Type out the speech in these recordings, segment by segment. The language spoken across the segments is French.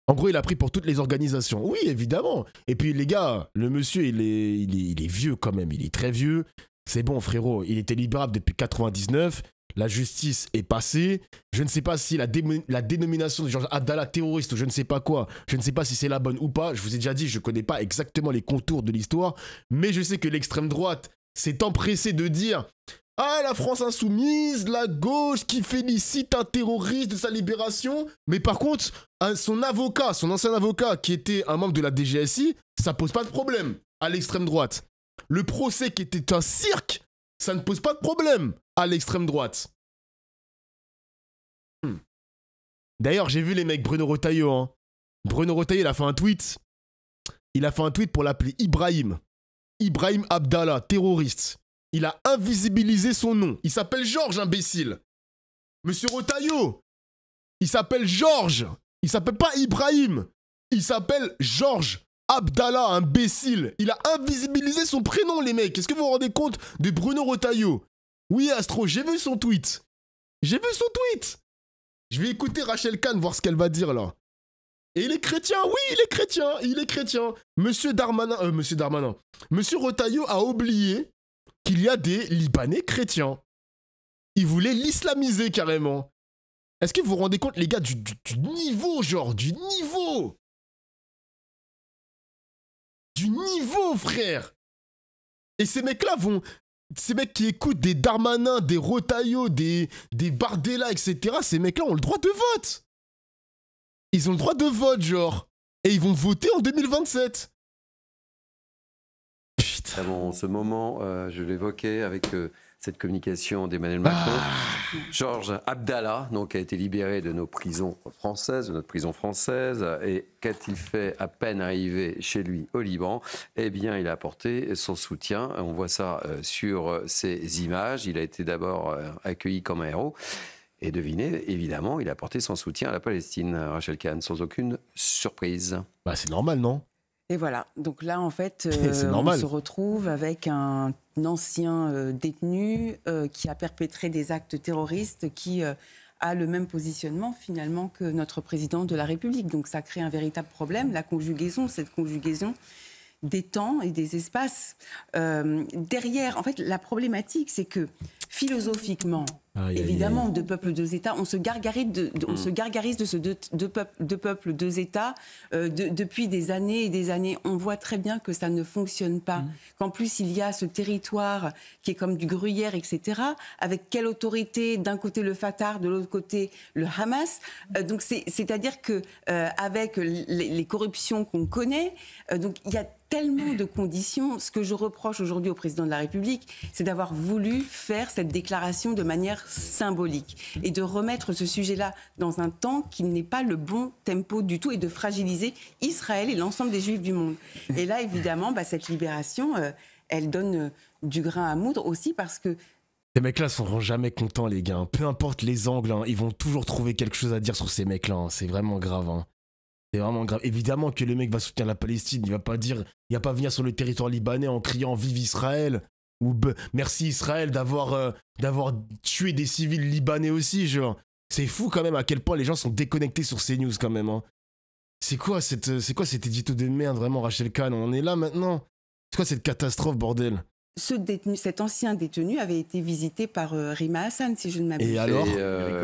En gros, il a pris pour toutes les organisations. Oui, évidemment. Et puis, les gars, le monsieur, il est vieux quand même. Il est très vieux. C'est bon, frérot. Il était libérable depuis 99. La justice est passée. Je ne sais pas si la dénomination de Georges Abdallah terroriste ou je ne sais pas quoi, je ne sais pas si c'est la bonne ou pas. Je vous ai déjà dit, je ne connais pas exactement les contours de l'histoire. Mais je sais que l'extrême droite s'est empressée de dire « Ah, la France insoumise, la gauche qui félicite un terroriste de sa libération. » Mais par contre, son avocat, son ancien avocat qui était un membre de la DGSI, ça pose pas de problème à l'extrême droite. Le procès qui était un cirque, ça ne pose pas de problème à l'extrême droite. D'ailleurs, j'ai vu les mecs, Bruno Retailleau. Hein. Bruno Retailleau, il a fait un tweet. Il a fait un tweet pour l'appeler Ibrahim. Ibrahim Abdallah, terroriste. Il a invisibilisé son nom. Il s'appelle Georges, imbécile. Monsieur Retailleau, il s'appelle Georges. Il s'appelle pas Ibrahim. Il s'appelle Georges Abdallah, imbécile. Il a invisibilisé son prénom, les mecs. Est-ce que vous vous rendez compte de Bruno Retailleau? Oui, Astro, j'ai vu son tweet. J'ai vu son tweet. Je vais écouter Rachel Kahn, voir ce qu'elle va dire, là. Et il est chrétien, oui, il est chrétien. Il est chrétien. Monsieur Retailleau a oublié qu'il y a des Libanais chrétiens. Il voulait l'islamiser, carrément. Est-ce que vous vous rendez compte, les gars, du niveau, genre, du niveau? Du niveau, frère. Et ces mecs-là vont... Ces mecs qui écoutent des Darmanin, des Retailleau, des Bardella, etc., ces mecs-là ont le droit de vote. Ils ont le droit de vote, genre. Et ils vont voter en 2027. Putain. Avant ce moment, je l'évoquais avec cette communication d'Emmanuel Macron. Georges Abdallah, donc, a été libéré de nos prisons françaises, de notre prison française. Et qu'a-t-il fait à peine arrivé chez lui au Liban? Eh bien, il a apporté son soutien. On voit ça sur ces images. Il a été d'abord accueilli comme un héros. Et devinez, évidemment, il a apporté son soutien à la Palestine, Rachel Kahn, sans aucune surprise. Bah, c'est normal, non? Et voilà, donc là en fait, on se retrouve avec un ancien détenu qui a perpétré des actes terroristes, qui a le même positionnement finalement que notre président de la République. Donc ça crée un véritable problème, cette conjugaison des temps et des espaces. Derrière, en fait, la problématique, c'est que philosophiquement, évidemment, deux peuples, deux États, on se gargarise de ce deux peuples, deux États depuis des années et des années. On voit très bien que ça ne fonctionne pas. Qu'en plus, il y a ce territoire qui est comme du gruyère, etc. Avec quelle autorité? D'un côté le Fatah, de l'autre côté le Hamas. Donc c'est-à-dire que avec les corruptions qu'on connaît, donc il y a tellement de conditions. Ce que je reproche aujourd'hui au président de la République, c'est d'avoir voulu faire cette déclaration de manière symbolique et de remettre ce sujet-là dans un temps qui n'est pas le bon tempo du tout et de fragiliser Israël et l'ensemble des Juifs du monde. Et là, évidemment, cette libération, elle donne du grain à moudre aussi parce que ces mecs-là seront jamais contents, les gars. Peu importe les angles, hein, ils vont toujours trouver quelque chose à dire sur ces mecs-là. Hein. C'est vraiment grave. Hein. C'est vraiment grave. Évidemment que le mec va soutenir la Palestine. Il va pas venir sur le territoire libanais en criant « Vive Israël !» ou « Merci Israël d'avoir tué des civils libanais aussi ». Genre, c'est fou quand même à quel point les gens sont déconnectés sur ces news quand même. Hein. C'est quoi cet édito de merde, vraiment, Rachel Kahn? On en est là maintenant? C'est quoi cette catastrophe, bordel? Cet ancien détenu avait été visité par Rima Hassan, si je ne m'abuse. Et alors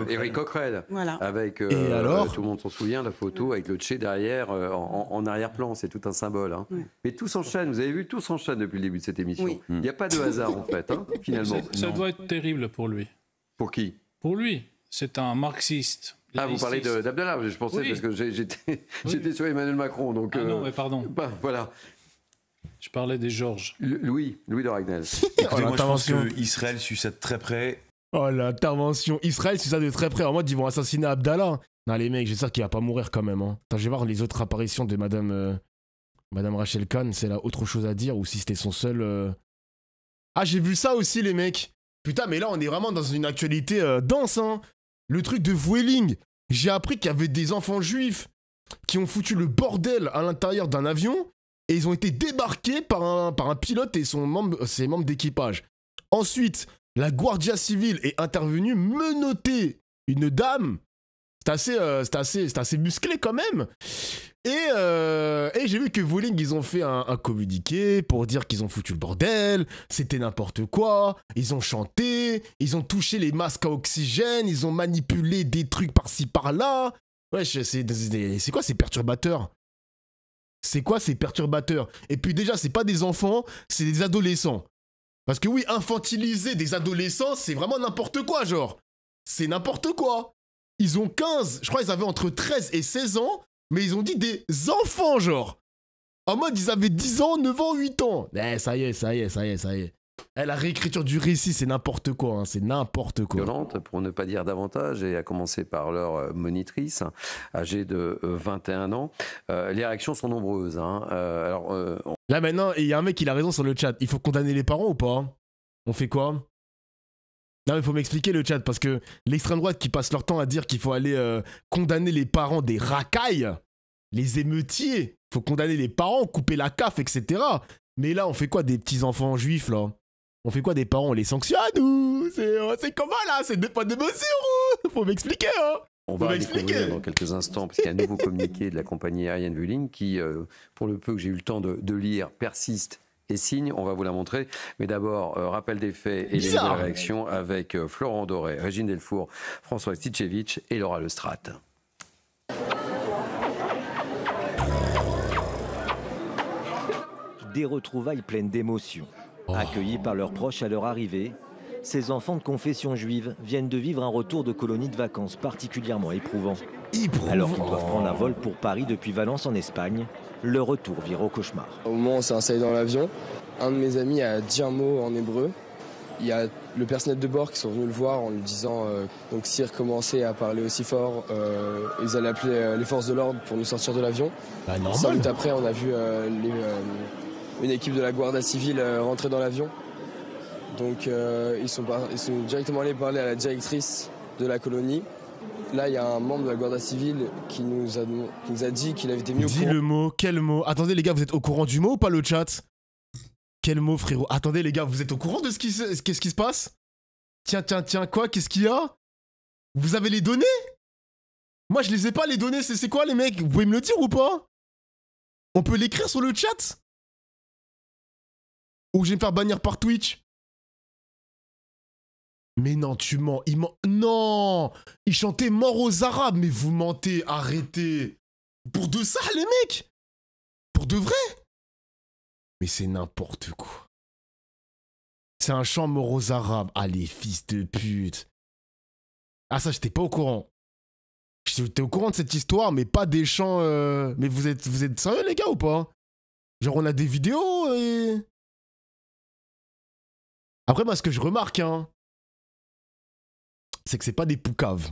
Éric Coquerel. Voilà. Avec, et alors tout le monde s'en souvient, la photo avec le Tché derrière, en arrière-plan, c'est tout un symbole. Hein. Oui. Mais tout s'enchaîne, vous avez vu, tout s'enchaîne depuis le début de cette émission. Oui. Il n'y a pas de hasard, en fait, hein, finalement. Ça doit être terrible pour lui. Pour qui? Pour lui. C'est un marxiste. Ah, vous parlez d'Abdallah, je pensais, parce que j'étais sur Emmanuel Macron. Donc, non, mais pardon. Voilà. Je parlais des Georges. Louis de Ragnel. Écoutez, moi, je pense qu'Israël suit ça de très près. Oh, l'intervention. Israël suit ça de très près. En mode, ils vont assassiner Abdallah. Non, les mecs, j'espère qu'il va pas mourir quand même. Hein. Attends, je vais voir les autres apparitions de Madame Rachel Kahn. C'est là autre chose à dire ou si c'était son seul... Ah, j'ai vu ça aussi, les mecs. Putain, mais là, on est vraiment dans une actualité dense. Hein. Le truc de Vueling. J'ai appris qu'il y avait des enfants juifs qui ont foutu le bordel à l'intérieur d'un avion. Et ils ont été débarqués par un pilote et ses membres d'équipage. Ensuite, la Guardia Civile est intervenue menotter une dame C'était assez musclé quand même. Et j'ai vu que Vueling, ils ont fait un communiqué pour dire qu'ils ont foutu le bordel, c'était n'importe quoi, ils ont chanté, ils ont touché les masques à oxygène, ils ont manipulé des trucs par-ci par-là. Wesh, c'est quoi ces perturbateurs? C'est quoi ces perturbateurs? Et puis déjà, c'est pas des enfants, c'est des adolescents. Parce que oui, infantiliser des adolescents, c'est vraiment n'importe quoi, genre. C'est n'importe quoi. Ils ont 15, je crois qu'ils avaient entre 13 et 16 ans, mais ils ont dit des enfants, genre. En mode, ils avaient 10 ans, 9 ans, 8 ans. Eh, ça y est. Eh, la réécriture du récit, c'est n'importe quoi, hein, c'est n'importe quoi. Violente, pour ne pas dire davantage, et à commencer par leur monitrice, âgée de 21 ans. Les réactions sont nombreuses. Hein. Là maintenant, il y a un mec qui a raison sur le chat. Il faut condamner les parents ou pas? On fait quoi? Non, mais il faut m'expliquer le chat, parce que l'extrême droite qui passe leur temps à dire qu'il faut aller condamner les parents des racailles, les émeutiers, il faut condamner les parents, couper la CAF, etc. Mais là, on fait quoi des petits enfants juifs, là? On fait quoi des parents? On les sanctionne ou c'est comment, là? C'est deux poids de mesure. Faut m'expliquer, hein? On va découvrir dans quelques instants, parce qu'il y a un nouveau communiqué de la compagnie aérienne Vueling qui, pour le peu que j'ai eu le temps de lire, persiste et signe. On va vous la montrer. Mais d'abord, rappel des faits et les nouvelles réactions avec Florent Doré, Régine Delfour, François Stitchevich et Laura Lestrade. Des retrouvailles pleines d'émotions. Accueillis par leurs proches à leur arrivée, ces enfants de confession juive viennent de vivre un retour de colonie de vacances particulièrement éprouvant. Alors qu'ils doivent prendre un vol pour Paris depuis Valence en Espagne, le retour vire au cauchemar. Au moment où on s'est installé dans l'avion, un de mes amis a dit un mot en hébreu. Il y a le personnel de bord qui sont venus le voir en lui disant donc s'ils recommençaient à parler aussi fort, ils allaient appeler les forces de l'ordre pour nous sortir de l'avion. Bah, normal. 5 minutes après, on a vu une équipe de la Guardia Civile rentrer dans l'avion. Donc ils sont directement allés parler à la directrice de la colonie. Là, il y a un membre de la Guardia Civile qui nous a dit qu'il avait été mis au courant. Dis le mot, quel mot? Attendez les gars, vous êtes au courant du mot ou pas le chat? Quel mot, frérot? Attendez les gars, vous êtes au courant de qu'est-ce qui se passe? Tiens, quoi? Qu'est-ce qu'il y a? Vous avez les données? Moi, je les ai pas, les données. C'est quoi, les mecs? Vous pouvez me le dire ou pas? On peut l'écrire sur le chat? Ou je vais me faire bannir par Twitch? Mais non, tu mens. Non! Il chantait mort aux Arabes. Mais vous mentez, arrêtez. Pour de ça, les mecs? Pour de vrai? Mais c'est n'importe quoi. C'est un chant mort aux Arabes. Ah, les fils de pute. Ah, ça, j'étais pas au courant. J'étais au courant de cette histoire, mais pas des chants... Mais vous êtes sérieux, les gars, ou pas? Genre, on a des vidéos et... Après, moi, ce que je remarque, hein, c'est que c'est pas des poucaves.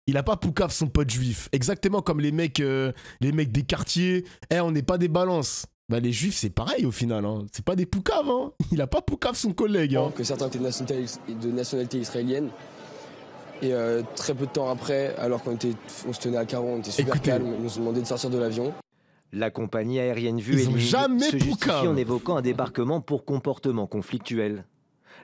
Il a pas poucave son pote juif. Exactement comme les mecs des quartiers. Eh, on n'est pas des balances. Bah, les juifs, c'est pareil au final. Hein. C'est pas des poucaves. Hein. Il a pas poucave son collègue. Hein. Que certains étaient de nationalité israélienne. Et très peu de temps après, alors qu'on se tenait à carreau, on était super calme, ils nous ont demandé de sortir de l'avion. La compagnie aérienne Vueling se justifie en évoquant un débarquement pour comportement conflictuel.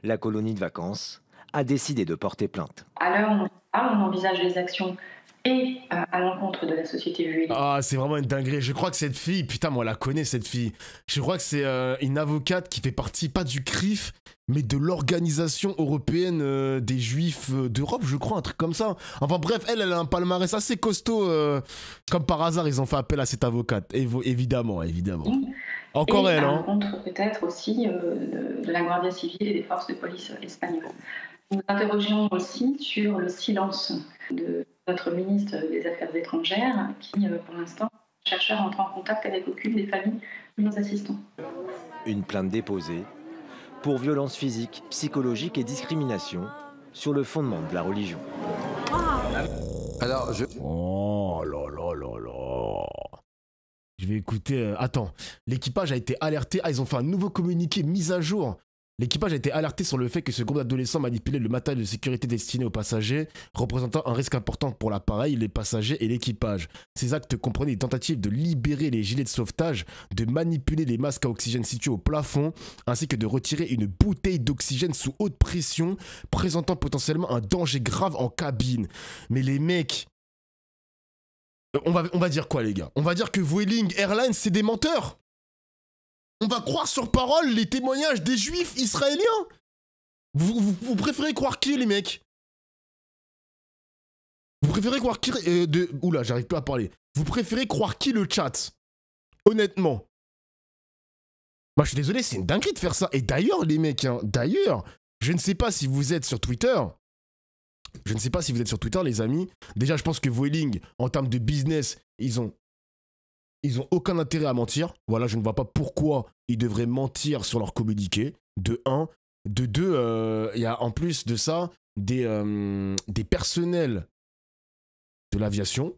La colonie de vacances a décidé de porter plainte. À l'heure où on envisage les actions et à l'encontre de la société Vueling. Ah, c'est vraiment une dinguerie. Je crois que cette fille, putain, moi, on la connaît, cette fille. Je crois que c'est une avocate qui fait partie, pas du CRIF, mais de l'Organisation Européenne des Juifs d'Europe, je crois, un truc comme ça. Enfin bref, elle a un palmarès assez costaud. Comme par hasard, ils ont fait appel à cette avocate. Évidemment. Encore elle, hein. À l'encontre peut-être aussi de la Guardia Civile et des forces de police espagnoles. Nous interrogeons aussi sur le silence de notre ministre des Affaires étrangères qui, pour l'instant, cherche à rentrer en contact avec aucune des familles que nous assistons. Une plainte déposée pour violence physique, psychologique et discrimination sur le fondement de la religion. Alors, Oh là là. Je vais écouter... Attends, l'équipage a été alerté. Ah, ils ont fait un nouveau communiqué mis à jour. L'équipage a été alerté sur le fait que ce groupe d'adolescents manipulait le matériel de sécurité destiné aux passagers, représentant un risque important pour l'appareil, les passagers et l'équipage. Ces actes comprenaient des tentatives de libérer les gilets de sauvetage, de manipuler les masques à oxygène situés au plafond, ainsi que de retirer une bouteille d'oxygène sous haute pression, présentant potentiellement un danger grave en cabine. Mais les mecs, On va dire quoi, les gars? On va dire que Vueling Airlines, c'est des menteurs? On va croire sur parole les témoignages des juifs israéliens? Vous préférez croire qui, les mecs? Vous préférez croire qui Oula, j'arrive plus à parler. Vous préférez croire qui, le chat? Honnêtement. Moi, je suis désolé, c'est une dinguerie de faire ça. Et d'ailleurs, les mecs, hein, d'ailleurs, je ne sais pas si vous êtes sur Twitter. Je ne sais pas si vous êtes sur Twitter, les amis. Déjà, je pense que Vueling, en termes de business, ils ont aucun intérêt à mentir. Voilà, je ne vois pas pourquoi ils devraient mentir sur leur communiqué. De 1. De 2, il y a en plus de ça des personnels de l'aviation,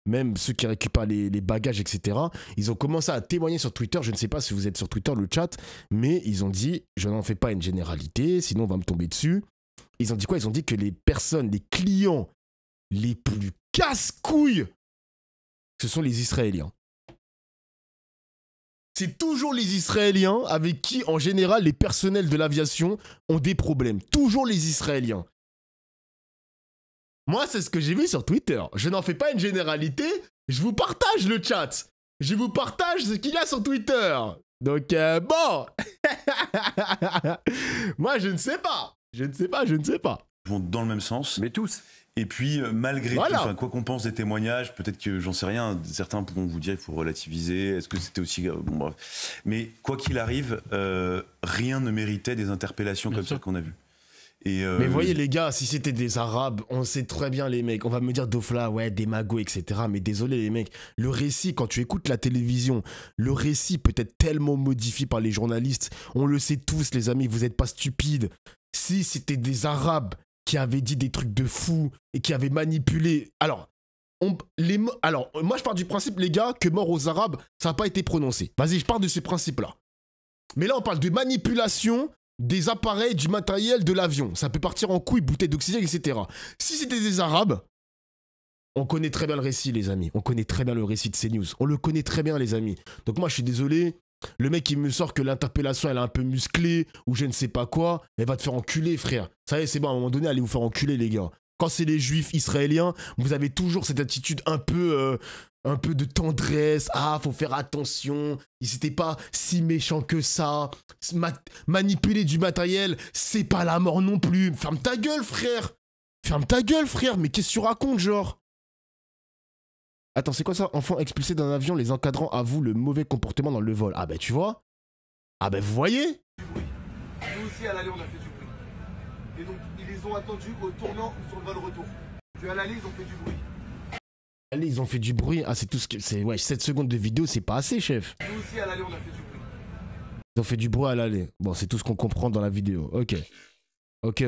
même ceux qui récupèrent les bagages, etc. Ils ont commencé à témoigner sur Twitter. Je ne sais pas si vous êtes sur Twitter, le chat, mais ils ont dit, je n'en fais pas une généralité, sinon on va me tomber dessus. Ils ont dit quoi? Ils ont dit que les personnes, les clients les plus casse-couilles, ce sont les Israéliens. C'est toujours les Israéliens avec qui, en général, les personnels de l'aviation ont des problèmes. Toujours les Israéliens. Moi, c'est ce que j'ai vu sur Twitter. Je n'en fais pas une généralité. Je vous partage le chat. Je vous partage ce qu'il y a sur Twitter. Donc, bon. Moi, je ne sais pas. Je ne sais pas. Ils vont dans le même sens. Mais tous. Et puis, malgré tout, quoi qu'on pense des témoignages, peut-être que, j'en sais rien, certains pourront vous dire qu'il faut relativiser, est-ce que c'était aussi... bon, bref. Mais quoi qu'il arrive, rien ne méritait des interpellations comme ça qu'on a vues. Mais voyez les gars, si c'était des Arabes, on sait très bien les mecs, on va me dire Dofla, ouais, des magos, etc. Mais désolé les mecs, le récit, quand tu écoutes la télévision, le récit peut être tellement modifié par les journalistes, on le sait tous les amis, vous n'êtes pas stupides. Si c'était des Arabes qui avaient dit des trucs de fou et qui avaient manipulé... Alors, moi je pars du principe les gars, que mort aux Arabes, ça n'a pas été prononcé. Vas-y, je pars de ce principe-là. Mais là on parle de manipulation des appareils, du matériel, de l'avion. Ça peut partir en couille, bouteille d'oxygène, etc. Si c'était des Arabes, on connaît très bien le récit, les amis. On connaît très bien le récit de CNews. On le connaît très bien, les amis. Donc moi, je suis désolé. Le mec, il me sort que l'interpellation, elle est un peu musclée, ou je ne sais pas quoi. Elle va te faire enculer, frère. Ça y est, c'est bon, à un moment donné, allez vous faire enculer, les gars. Quand c'est les juifs israéliens, vous avez toujours cette attitude un peu de tendresse. Ah, faut faire attention. Ils n'étaient pas si méchants que ça. Manipuler du matériel, c'est pas la mort non plus. Ferme ta gueule, frère. Ferme ta gueule, frère. Mais qu'est-ce que tu racontes, genre? Attends, c'est quoi ça? Enfant expulsé d'un avion, les encadrants avouent le mauvais comportement dans le vol. Ah ben, tu vois? Ah ben, vous voyez? Nous aussi, à l'aller, on a fait du bruit. Et donc, ils les ont attendus au tournant ou sur le vol retour. Puis à l'aller, ils ont fait du bruit. Allez, ils ont fait du bruit. Ah, c'est tout ce que... c'est ouais, 7 secondes de vidéo, c'est pas assez, chef. Nous aussi, à l'aller, on a fait du bruit. Ils ont fait du bruit à l'aller. Bon, c'est tout ce qu'on comprend dans la vidéo. Ok. Ok.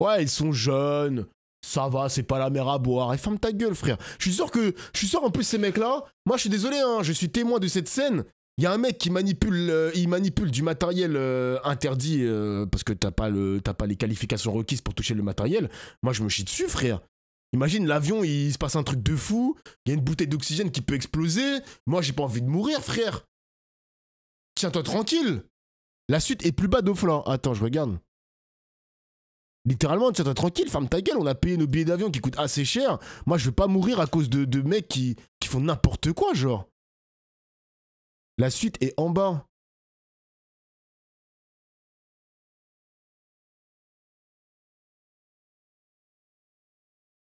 Ouais, ils sont jeunes. Ça va, c'est pas la mer à boire. Et ferme ta gueule, frère. Je suis sûr en plus, ces mecs-là... Moi, je suis désolé, hein, je suis témoin de cette scène. Il y a un mec qui manipule, il manipule du matériel interdit parce que t'as pas les qualifications requises pour toucher le matériel. Moi, je me chie dessus, frère. Imagine, l'avion, il se passe un truc de fou. Il y a une bouteille d'oxygène qui peut exploser. Moi, j'ai pas envie de mourir, frère. Tiens-toi tranquille. La suite est plus bas d'Ofla. Attends, je regarde. Littéralement, tiens-toi tranquille, ferme ta gueule. On a payé nos billets d'avion qui coûtent assez cher. Moi, je veux pas mourir à cause de mecs qui font n'importe quoi, genre. La suite est en bas.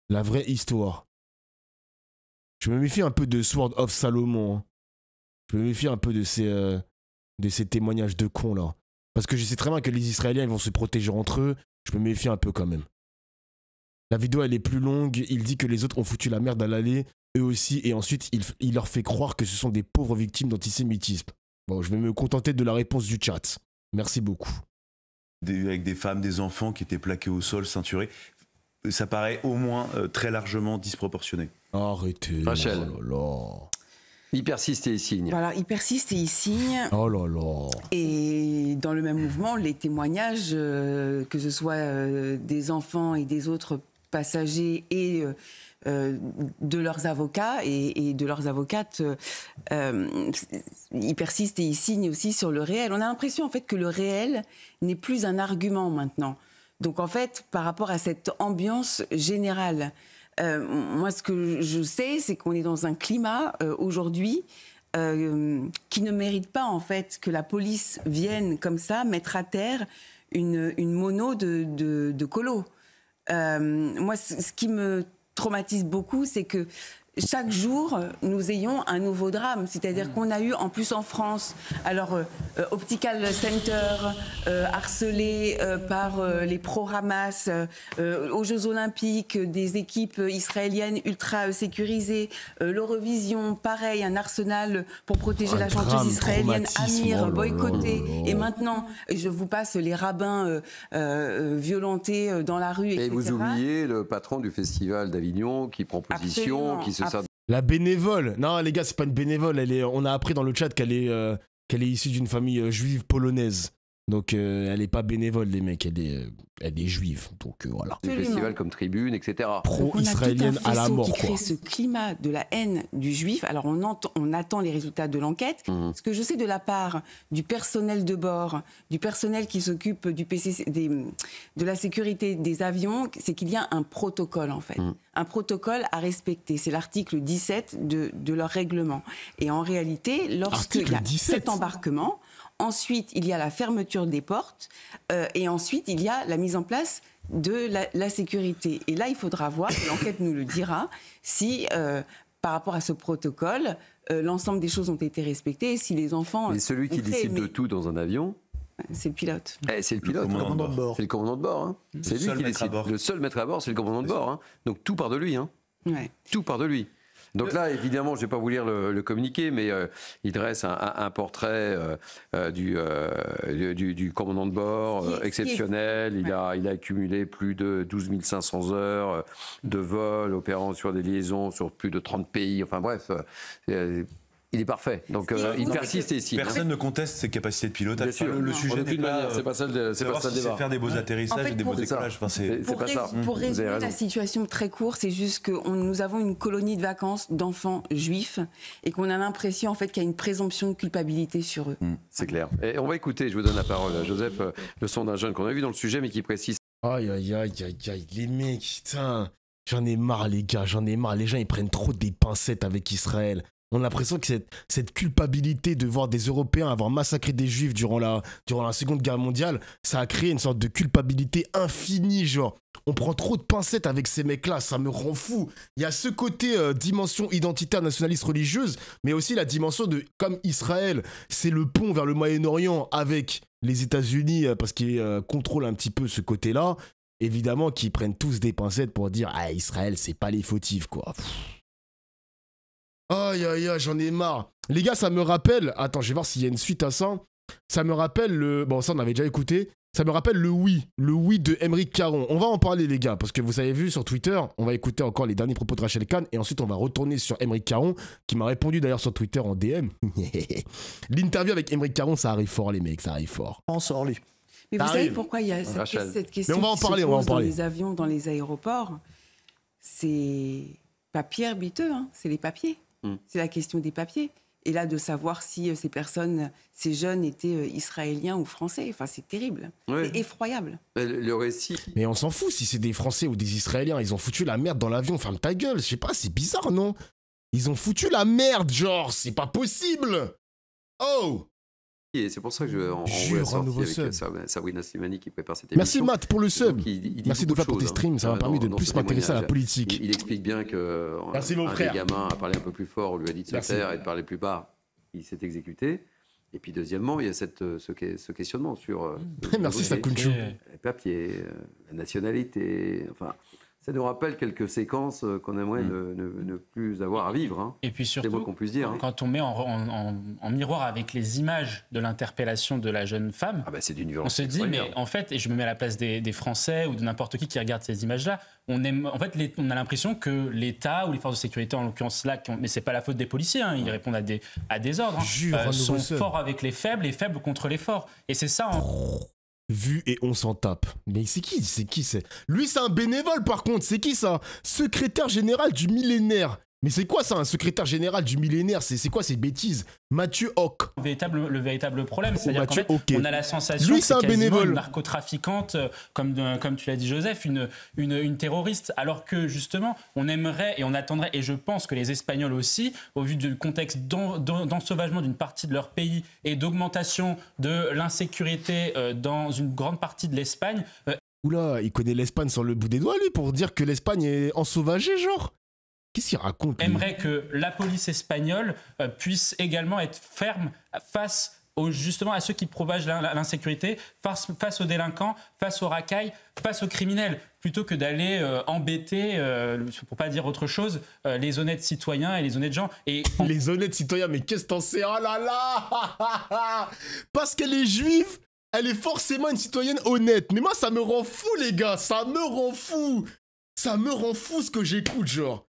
La vraie histoire. Je me méfie un peu de Sword of Salomon. Hein. Je me méfie un peu de ces témoignages de cons là. Parce que je sais très bien que les Israéliens ils vont se protéger entre eux. Je me méfie un peu quand même. La vidéo elle est plus longue. Il dit que les autres ont foutu la merde à l'aller. Eux aussi. Et ensuite il leur fait croire que ce sont des pauvres victimes d'antisémitisme. Bon, je vais me contenter de la réponse du chat. Merci beaucoup. Avec des femmes, des enfants qui étaient plaqués au sol, ceinturés. Ça paraît au moins très largement disproportionné. Arrêtez. Rachel. Oh là là. Il persiste et il signe. Voilà, il persiste et il signe. Oh là là. Et dans le même mouvement, les témoignages, que ce soit des enfants et des autres passagers et de leurs avocats et de leurs avocates, ils persistent et ils signent aussi sur le réel. On a l'impression en fait que le réel n'est plus un argument maintenant. Donc en fait, par rapport à cette ambiance générale Moi, ce que je sais, c'est qu'on est dans un climat aujourd'hui qui ne mérite pas, en fait, que la police vienne comme ça mettre à terre une mono de colo. Moi, ce qui me traumatise beaucoup, c'est que chaque jour, nous ayons un nouveau drame. C'est-à-dire qu'on a eu, en plus en France, alors Optical Center, harcelé par les pro-Hamas, aux Jeux Olympiques, des équipes israéliennes ultra sécurisées, l'Eurovision, pareil, un arsenal pour protéger la chanteuse israélienne Amir, boycotté. Et maintenant, je vous passe les rabbins violentés dans la rue, etc. Et vous oubliez le patron du festival d'Avignon qui prend position, qui se sert... La bénévole. Non, les gars, c'est pas une bénévole. On a appris dans le chat qu'elle est issue d'une famille juive polonaise. Donc, elle est pas bénévole, les mecs. Elle est juive. Donc, voilà. Des festivals comme Tribune, etc. Pro-israélienne à la mort, qui crée ce climat de la haine du juif. Alors, on attend les résultats de l'enquête. Ce que je sais de la part du personnel de bord, du personnel qui s'occupe du PCC, de la sécurité des avions, c'est qu'il y a un protocole, en fait. Un protocole à respecter. C'est l'article 17 de leur règlement. Et en réalité, lorsqu'il y a 7 embarquements, ensuite, il y a la fermeture des portes et ensuite, il y a la mise en place de la sécurité. Et là, il faudra voir, l'enquête nous le dira, si, par rapport à ce protocole, l'ensemble des choses ont été respectées et si les enfants... Mais celui qui décide de tout dans un avion... C'est le pilote. C'est le pilote. Le commandant de bord. C'est le commandant de bord. Hein. C'est lui qui décide. Le seul maître à bord, c'est le commandant de bord. Hein. Donc tout part de lui. Hein. Ouais. Tout part de lui. Donc là, évidemment, je ne vais pas vous lire le communiqué, mais il dresse un portrait du commandant de bord exceptionnel. Il a accumulé plus de 12 500 heures de vol, opérant sur des liaisons sur plus de 30 pays. Enfin bref, il est parfait. Donc il persiste ici. Personne ne conteste ses capacités de pilotage. Bien sûr. Le sujet n'est pas... C'est pas ça le débat. Faire des beaux atterrissages et des beaux décollages. Enfin, c'est pas ça. Pour résumer la situation très court, c'est juste que nous avons une colonie de vacances d'enfants juifs et qu'on a l'impression en fait qu'il y a une présomption de culpabilité sur eux. C'est clair. Et on va écouter, je vous donne la parole à Joseph, le son d'un jeune qu'on a vu dans le sujet mais qui précise. Aïe, aïe, aïe, aïe, aïe, les mecs, putain. J'en ai marre, les gars, j'en ai marre. Les gens, ils prennent trop des pincettes avec Israël. On a l'impression que cette culpabilité de voir des Européens avoir massacré des Juifs durant la Seconde Guerre mondiale, ça a créé une sorte de culpabilité infinie, genre. On prend trop de pincettes avec ces mecs-là, ça me rend fou. Il y a ce côté dimension identitaire nationaliste religieuse, mais aussi la dimension de, comme Israël, c'est le pont vers le Moyen-Orient avec les États-Unis, parce qu'ils contrôlent un petit peu ce côté-là, évidemment qu'ils prennent tous des pincettes pour dire « Ah, Israël, c'est pas les fautifs, quoi. » Aïe, aïe, aïe, j'en ai marre. Les gars, ça me rappelle... Attends, je vais voir s'il y a une suite à ça. Ça me rappelle le... Bon, ça, on avait déjà écouté. Ça me rappelle le oui de Aymeric Caron. On va en parler, les gars, parce que vous avez vu sur Twitter, on va écouter encore les derniers propos de Rachel Kahn, et ensuite, on va retourner sur Aymeric Caron, qui m'a répondu d'ailleurs sur Twitter en DM. L'interview avec Aymeric Caron, ça arrive fort, les mecs, ça arrive fort. On sort, lui. Mais vous savez pourquoi il y a cette question on va en parler, on va en parler. Dans les avions, dans les aéroports? C'est pas Pierre Biteux, hein, c'est les papiers. C'est la question des papiers. Et là, de savoir si ces jeunes étaient israéliens ou français. Enfin, c'est terrible. Ouais. C'est effroyable. Le récit. Mais on s'en fout si c'est des Français ou des Israéliens. Ils ont foutu la merde dans l'avion. Ferme ta gueule. Je sais pas, c'est bizarre, non? Ils ont foutu la merde, genre. C'est pas possible. Oh! Et c'est pour ça que je voulais avec Sabrina Slimani qui prépare cette Merci émission. Matt pour le sub. Il Merci de faire pour tes streams, ça m'a permis de plus m'intéresser à la politique. Il explique bien que des gamins a parlé un peu plus fort, on lui a dit de se taire et de parler plus bas. Il s'est exécuté. Et puis deuxièmement, il y a ce questionnement sur merci Sakunchu. Les papiers, la nationalité, enfin... Ça nous rappelle quelques séquences qu'on aimerait ne plus avoir à vivre. Hein. Et puis surtout, c'est moi qu'on puisse dire, quand on met en miroir avec les images de l'interpellation de la jeune femme, c'est d'une violence. On se dit, mais en fait, et je me mets à la place des Français ou de n'importe qui regarde ces images-là, on a l'impression que l'État ou les forces de sécurité, en l'occurrence là, mais c'est pas la faute des policiers, hein, ils répondent à des ordres, sont forts avec les faibles et faibles contre les forts. Et c'est ça... Vu et on s'en tape. Mais c'est qui c'est Lui, c'est un bénévole, par contre. C'est qui, ça? Secrétaire général du millénaire. Mais c'est quoi ça, un secrétaire général du millénaire? C'est quoi ces bêtises? Mathieu Hoc. Le véritable problème, c'est-à-dire qu'en fait, on a la sensation lui, que c'est un bénévole. une narcotrafiquante, comme tu l'as dit Joseph, une terroriste, alors que justement, on aimerait et on attendrait, et je pense que les Espagnols aussi, au vu du contexte d'ensauvagement d'une partie de leur pays et d'augmentation de l'insécurité dans une grande partie de l'Espagne... Oula, il connaît l'Espagne sur le bout des doigts, lui, pour dire que l'Espagne est ensauvagée, genre. Qu'est-ce qu'il raconte, lui? Aimerait que la police espagnole puisse également être ferme face justement à ceux qui propagent l'insécurité, face aux délinquants, face aux racailles, face aux criminels, plutôt que d'aller embêter, pour pas dire autre chose, les honnêtes citoyens et les honnêtes gens. Et les honnêtes citoyens, mais qu'est-ce que t'en sais? Oh là là. Parce qu'elle est juive, elle est forcément une citoyenne honnête. Mais moi, ça me rend fou, les gars. Ça me rend fou. Ça me rend fou ce que j'écoute, genre.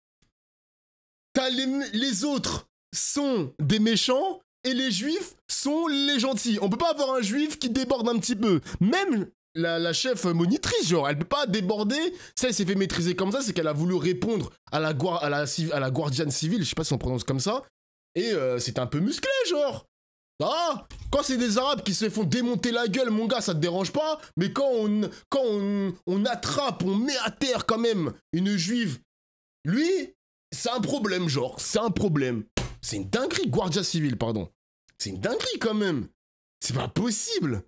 Les autres sont des méchants et les juifs sont les gentils. On peut pas avoir un juif qui déborde un petit peu. Même la chef monitrice, genre, elle peut pas déborder. Ça, elle s'est fait maîtriser comme ça, c'est qu'elle a voulu répondre à la guardiane civile, je sais pas si on prononce comme ça. Et c'est un peu musclé, genre. Ah, quand c'est des Arabes qui se font démonter la gueule, mon gars, ça te dérange pas. Mais quand on attrape, on met à terre quand même une juive, lui... c'est un problème, genre. C'est un problème. C'est une dinguerie, Guardia Civil, pardon. C'est une dinguerie, quand même. C'est pas possible.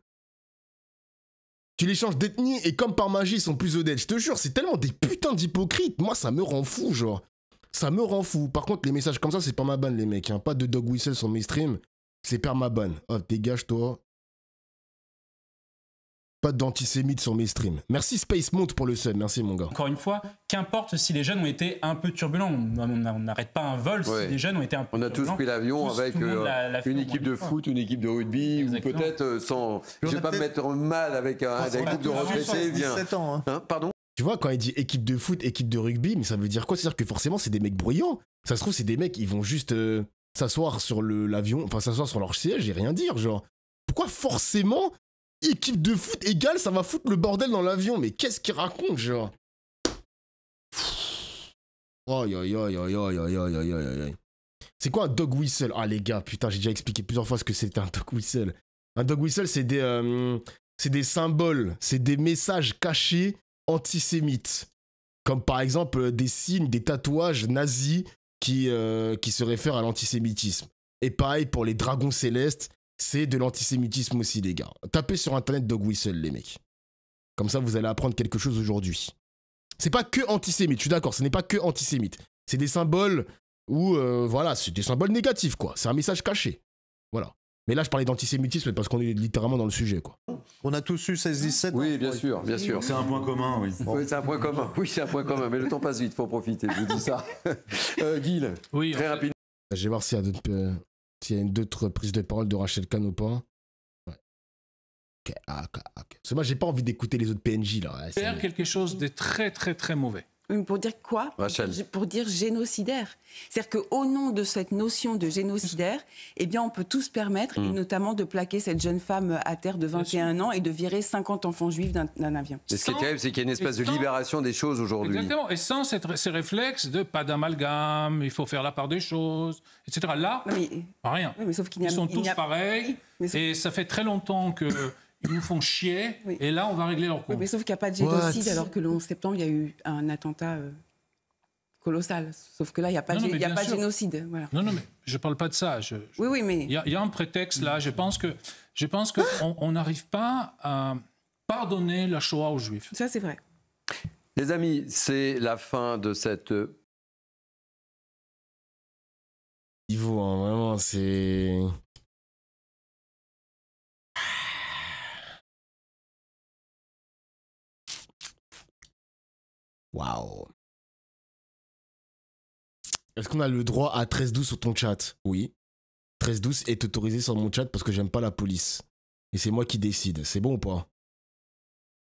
Tu les changes d'ethnie et comme par magie, ils sont plus honnêtes. Je te jure, c'est tellement des putains d'hypocrites. Moi, ça me rend fou, genre. Ça me rend fou. Par contre, les messages comme ça, c'est pas ma banne, les mecs. Hein. Pas de dog whistle sur mes streams. C'est permaban. Hop, dégage-toi. Pas d'antisémite sur mes streams. Merci Space Mount pour le sub, merci mon gars. Encore une fois, qu'importe si les jeunes ont été un peu turbulents. On n'arrête pas un vol si les jeunes ont été un peu turbulents. On a tous pris l'avion avec une équipe de foot, une équipe de rugby, ou peut-être sans... Je vais pas me mettre mal avec un groupe de retraités. 17 ans. Hein. Pardon? Tu vois, quand il dit équipe de foot, équipe de rugby, mais ça veut dire quoi? C'est-à-dire que forcément, c'est des mecs bruyants. Ça se trouve, c'est des mecs, ils vont juste s'asseoir sur l'avion, enfin s'asseoir sur leur siège et rien dire, genre. Pourquoi forcément équipe de foot égale, ça va foutre le bordel dans l'avion? Mais qu'est-ce qu'il raconte, genre? Aïe, aïe, aïe, aïe, aïe, aïe, aïe, aïe, aïe. C'est quoi un dog whistle? Ah, les gars, putain, j'ai déjà expliqué plusieurs fois ce que c'était un dog whistle. Un dog whistle, c'est des symboles, c'est des messages cachés antisémites. Comme par exemple des signes, des tatouages nazis qui se réfèrent à l'antisémitisme. Et pareil pour les dragons célestes, c'est de l'antisémitisme aussi, les gars. Tapez sur internet dog whistle, les mecs. Comme ça, vous allez apprendre quelque chose aujourd'hui. C'est pas que antisémite, je suis d'accord, ce n'est pas que antisémite. C'est des symboles où, voilà, c'est des symboles négatifs, quoi. C'est un message caché. Voilà. Mais là, je parlais d'antisémitisme parce qu'on est littéralement dans le sujet, quoi. On a tous eu 16-17 ans. Oui, bien sûr, bien sûr. C'est un point commun, oui. Oui, c'est un point commun. Oui, c'est un point commun, mais le temps passe vite, faut en profiter, je vous dis ça. Guil, oui, très rapidement. Je vais voir s'il y a d'autres prises de parole de Rachel Kahn ou pas. Ouais. Ok, ok. Parce que moi, j'ai pas envie d'écouter les autres PNJ, là. Ouais, faire quelque chose de très, très, très mauvais. Pour dire quoi? Pour dire génocidaire. C'est-à-dire qu'au nom de cette notion de génocidaire, eh bien, on peut tous se permettre, et notamment de plaquer cette jeune femme à terre de 21 ans et de virer 50 enfants juifs d'un avion. Et ce qui est terrible, c'est qu'il y a une espèce de libération des choses aujourd'hui. Exactement. Et sans ces réflexes de pas d'amalgame, il faut faire la part des choses, etc. Là, rien. Oui, mais sauf Ils sont tous pareils. Et ça fait très longtemps que... Ils nous font chier, et là, on va régler leur compte. Oui, mais sauf qu'il n'y a pas de génocide, alors que le 11 septembre, il y a eu un attentat colossal. Sauf que là, il n'y a pas de génocide. Voilà. Non, mais je ne parle pas de ça. Oui, mais... Il y a un prétexte, là. Je pense qu'on n'arrive pas à pardonner la Shoah aux Juifs. Ça, c'est vrai. Les amis, c'est la fin de cette... Ivo, hein, vraiment, c'est... Waouh. Est-ce qu'on a le droit à 13-12 sur ton chat? Oui. 13-12 est autorisé sur mon chat parce que j'aime pas la police. Et c'est moi qui décide. C'est bon ou pas?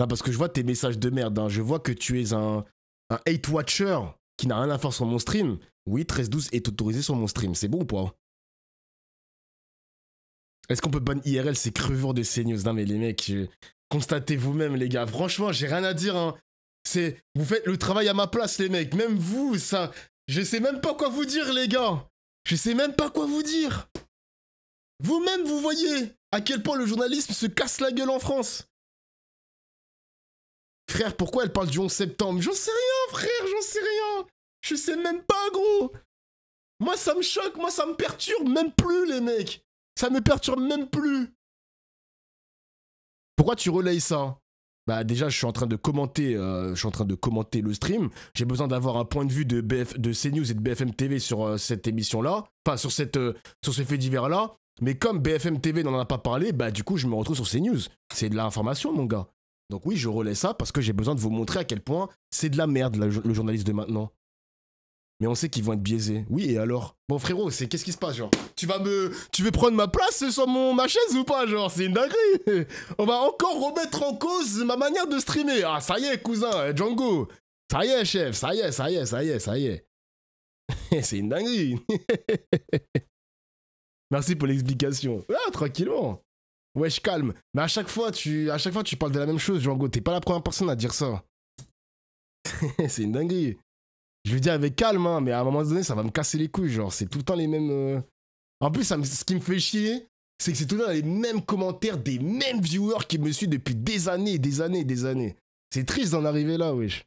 Non, parce que je vois tes messages de merde. Hein. Je vois que tu es un hate watcher qui n'a rien à faire sur mon stream. Oui, 13-12 est autorisé sur mon stream. C'est bon ou pas? Est-ce qu'on peut ban IRL ces crevures de CNews? Non mais les mecs, constatez vous-même les gars. Franchement, j'ai rien à dire. Hein. Vous faites le travail à ma place, les mecs. Même vous, ça... Je sais même pas quoi vous dire, les gars. Je sais même pas quoi vous dire. Vous-même, vous voyez à quel point le journalisme se casse la gueule en France. Frère, pourquoi elle parle du 11 septembre? J'en sais rien, frère, j'en sais rien. Je sais même pas, gros. Moi, ça me choque, moi, ça me perturbe même plus, les mecs. Ça me perturbe même plus. Pourquoi tu relayes ça? Bah déjà, je suis en train de commenter le stream. J'ai besoin d'avoir un point de vue de CNews et de BFM TV sur cette émission-là. Enfin, sur ce fait divers-là. Mais comme BFM TV n'en a pas parlé, bah du coup, je me retrouve sur CNews. C'est de l'information, mon gars. Donc oui, je relais ça parce que j'ai besoin de vous montrer à quel point c'est de la merde, le journaliste de maintenant. Mais on sait qu'ils vont être biaisés. Oui, et alors? Bon, frérot, qu'est-ce qui se passe, genre? Tu veux prendre ma place sur ma chaise ou pas, genre? C'est une dinguerie. On va encore remettre en cause ma manière de streamer. Ah, ça y est, cousin, Django. Ça y est, chef, ça y est. C'est une dinguerie. Merci pour l'explication. Ah, tranquillement. Wesh, calme. Mais à chaque fois, tu parles de la même chose, Django. T'es pas la première personne à dire ça. C'est une dinguerie. Je le dis avec calme, hein, mais à un moment donné, ça va me casser les couilles. Genre, c'est tout le temps les mêmes... En plus, ce qui me fait chier, c'est que c'est tout le temps les mêmes commentaires des mêmes viewers qui me suivent depuis des années et des années et des années. C'est triste d'en arriver là, wesh.